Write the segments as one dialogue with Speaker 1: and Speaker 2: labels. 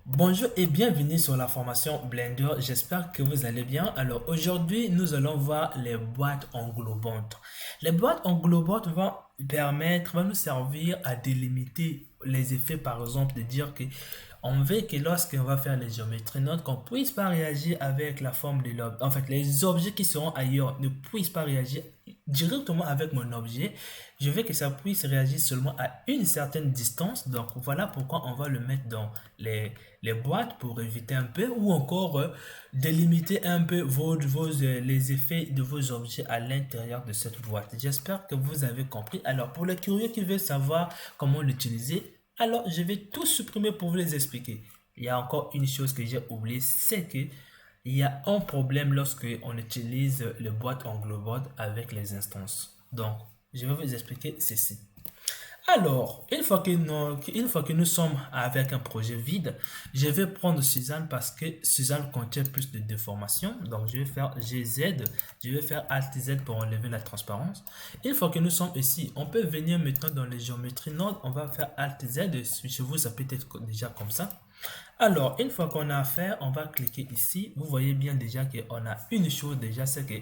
Speaker 1: Bonjour et bienvenue sur la formation Blender. J'espère que vous allez bien. Alors aujourd'hui, nous allons voir les boîtes englobantes. Les boîtes englobantes vont nous servir à délimiter les effets, par exemple, de dire que on veut que lorsqu'on va faire les géométries notes, qu'on puisse pas réagir avec la forme de l'objet. En fait, les objets qui seront ailleurs ne puissent pas réagir directement avec mon objet. Je veux que ça puisse réagir seulement à une certaine distance. Donc voilà pourquoi on va le mettre dans les boîtes pour éviter un peu ou encore délimiter un peu les effets de vos objets à l'intérieur de cette boîte. J'espère que vous avez compris. Alors pour les curieux qui veulent savoir comment l'utiliser, alors je vais tout supprimer pour vous les expliquer. Il y a encore une chose que j'ai oublié, c'est que il y a un problème lorsque on utilise les boîtes englobantes avec les instances. Donc, je vais vous expliquer ceci. Alors, une fois que nous sommes avec un projet vide, je vais prendre Suzanne parce que Suzanne contient plus de déformations. Donc, je vais faire GZ, je vais faire Alt Z pour enlever la transparence. Une fois que nous sommes ici, on peut venir maintenant dans les géométries nodes. On va faire Alt Z. Chez vous, ça peut être déjà comme ça. Alors, une fois qu'on a fait, on va cliquer ici. Vous voyez bien déjà qu'on a une chose déjà, c'est que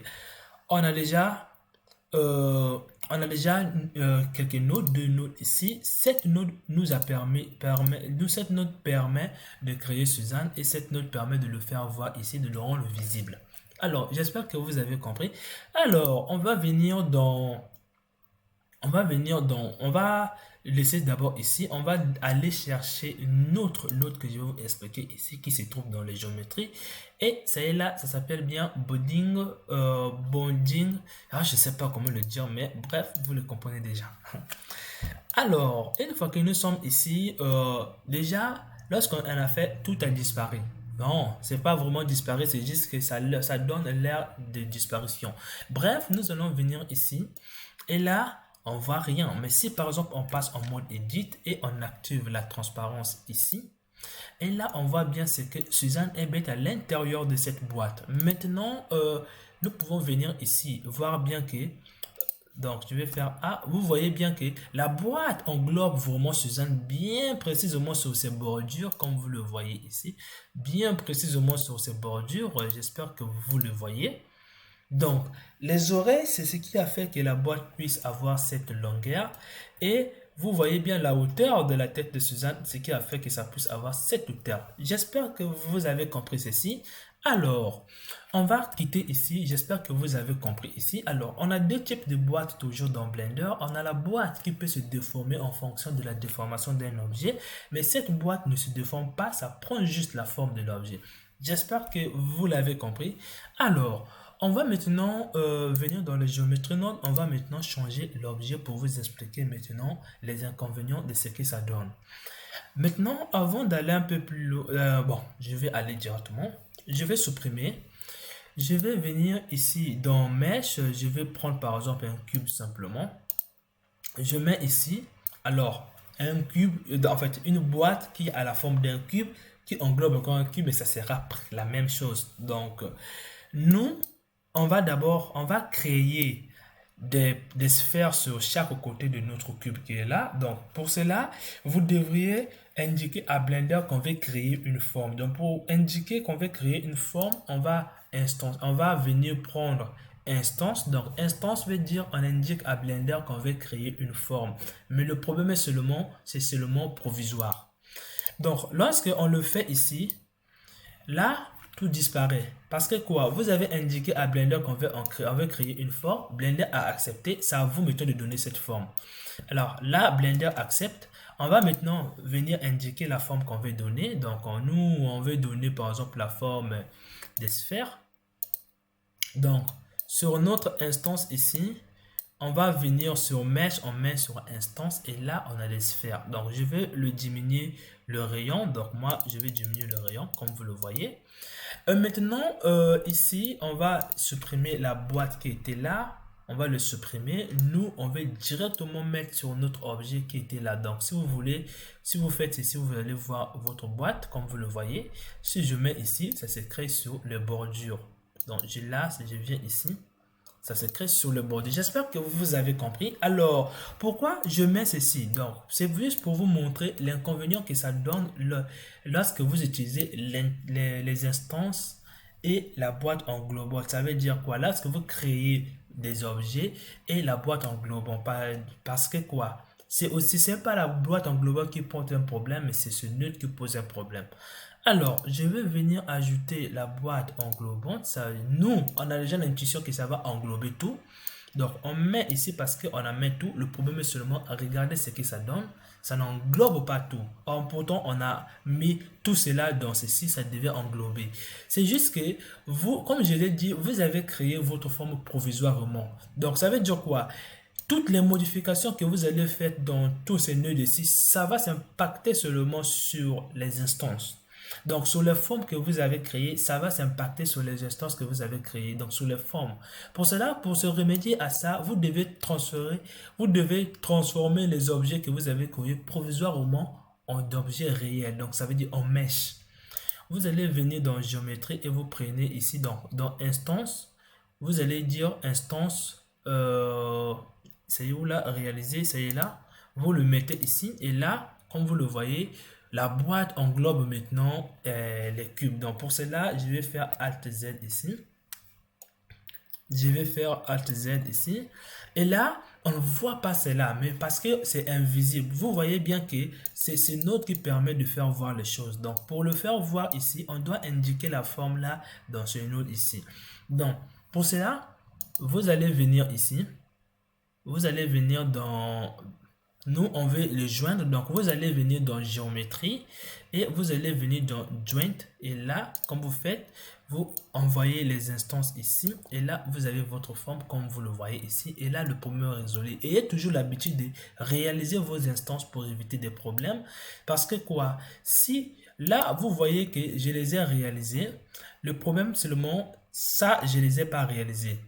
Speaker 1: on a déjà euh, quelques nodes, deux nodes ici. Cette node nous a cette node permet de créer Suzanne et cette node permet de le faire voir ici, de le rendre visible. Alors, j'espère que vous avez compris. Alors, on va laisser d'abord ici, on va aller chercher une autre note que je vais vous expliquer ici qui se trouve dans les géométries et ça est là, ça s'appelle bien bonding, je sais pas comment le dire mais bref, vous le comprenez déjà. Alors, une fois que nous sommes ici, déjà, lorsqu'on a fait, tout a disparu. Non, c'est pas vraiment disparu, c'est juste que ça donne l'air de disparition. Bref, nous allons venir ici et là, on voit rien. Mais si par exemple on passe en mode edit et on active la transparence ici, et là on voit bien ce que Suzanne est à l'intérieur de cette boîte. Maintenant, nous pouvons venir ici, voir bien que donc, je vais faire A. Vous voyez bien que la boîte englobe vraiment Suzanne bien précisément sur ses bordures, comme vous le voyez ici. Bien précisément sur ses bordures. J'espère que vous le voyez. Donc, les oreilles, c'est ce qui a fait que la boîte puisse avoir cette longueur. Et vous voyez bien la hauteur de la tête de Suzanne, ce qui a fait que ça puisse avoir cette hauteur. J'espère que vous avez compris ceci. Alors, on va quitter ici. J'espère que vous avez compris ici. Alors, on a deux types de boîtes toujours dans Blender. On a la boîte qui peut se déformer en fonction de la déformation d'un objet. Mais cette boîte ne se déforme pas, ça prend juste la forme de l'objet. J'espère que vous l'avez compris. Alors, on va maintenant venir dans les géométries nodes. On va maintenant changer l'objet pour vous expliquer maintenant les inconvénients de ce que ça donne. Maintenant, avant d'aller un peu plus loin, bon, je vais aller directement. Je vais supprimer. Je vais venir ici dans Mesh. Je vais prendre par exemple un cube simplement. Je mets ici. Alors, un cube, en fait, une boîte qui a la forme d'un cube, qui englobe encore un cube, et ça sera la même chose. Donc, nous, on va créer des sphères sur chaque côté de notre cube qui est là. Donc, pour cela, vous devriez indiquer à Blender qu'on veut créer une forme. Donc, pour indiquer qu'on veut créer une forme, on va venir prendre instance. Donc, instance veut dire on indique à Blender qu'on veut créer une forme. Mais le problème c'est seulement provisoire. Donc, lorsque on le fait ici, là, tout disparaît. Parce que quoi? Vous avez indiqué à Blender on veut créer une forme. Blender a accepté. C'est à vous maintenant de donner cette forme. Alors là, Blender accepte. On va maintenant venir indiquer la forme qu'on veut donner. Donc on veut donner par exemple la forme des sphères. Donc sur notre instance ici, on va venir sur Mesh, on met sur instance et là on a les sphères. Donc je vais le diminuer le rayon. Donc moi je vais diminuer le rayon comme vous le voyez. Maintenant ici on va supprimer la boîte qui était là. On va le supprimer. Nous on va directement mettre sur notre objet qui était là. Donc si vous voulez, si vous faites ici, vous allez voir votre boîte comme vous le voyez. Si je mets ici, ça se crée sur les bordures. Donc je viens ici. Ça se crée sur le bord. J'espère que vous avez compris. Alors, pourquoi je mets ceci? Donc, c'est juste pour vous montrer l'inconvénient que ça donne lorsque vous utilisez les instances et la boîte englobante. Ça veut dire quoi? Lorsque vous créez des objets et la boîte englobante. Parce que quoi? C'est pas la boîte englobante qui pose un problème, mais c'est ce nœud qui pose un problème. Alors, je vais venir ajouter la boîte englobante. Ça, nous, on a déjà l'intuition que ça va englober tout. Donc, on met ici parce qu'on a mis tout. Le problème est seulement à regarder ce que ça donne. Ça n'englobe pas tout. Or, pourtant, on a mis tout cela dans ceci, ça devait englober. C'est juste que vous, comme je l'ai dit, vous avez créé votre forme provisoirement. Donc, ça veut dire quoi? Toutes les modifications que vous allez faire dans tous ces nœuds ici, ça va s'impacter seulement sur les instances. Donc, sur les formes que vous avez créées, ça va s'impacter sur les instances que vous avez créées, donc sur les formes. Pour cela, pour se remédier à ça, vous devez transformer les objets que vous avez créés provisoirement en objets réels. Donc, ça veut dire en mesh. Vous allez venir dans géométrie et vous prenez ici dans instance. Vous allez dire instance, c'est où là, réaliser, c'est là. Vous le mettez ici et là, comme vous le voyez, la boîte englobe maintenant les cubes. Donc pour cela, je vais faire Alt Z ici. Je vais faire Alt Z ici. Et là, on ne voit pas cela, mais parce que c'est invisible. Vous voyez bien que c'est ce node qui permet de faire voir les choses. Donc pour le faire voir ici, on doit indiquer la forme là dans ce node ici. Donc pour cela, vous allez venir ici. Vous allez venir dans... Nous, on veut le joindre. Donc, vous allez venir dans géométrie et vous allez venir dans joint. Et là, comme vous faites, vous envoyez les instances ici. Et là, vous avez votre forme comme vous le voyez ici. Et là, le problème est résolu. Ayez toujours l'habitude de réaliser vos instances pour éviter des problèmes. Parce que quoi? Si là, vous voyez que je les ai réalisés, le problème, c'est seulement ça, je ne les ai pas réalisés.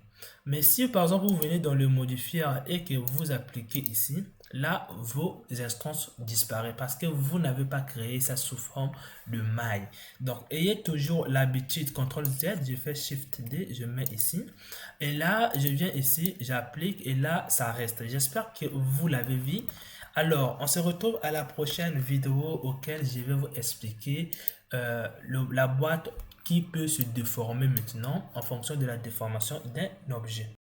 Speaker 1: Mais si par exemple vous venez dans le modifier et que vous appliquez ici, là vos instances disparaissent parce que vous n'avez pas créé ça sous forme de maille. Donc ayez toujours l'habitude, CTRL Z, je fais Shift D, je mets ici. Et là je viens ici, j'applique et là ça reste. J'espère que vous l'avez vu. Alors on se retrouve à la prochaine vidéo auquel je vais vous expliquer la boîte qui peut se déformer maintenant en fonction de la déformation d'un objet.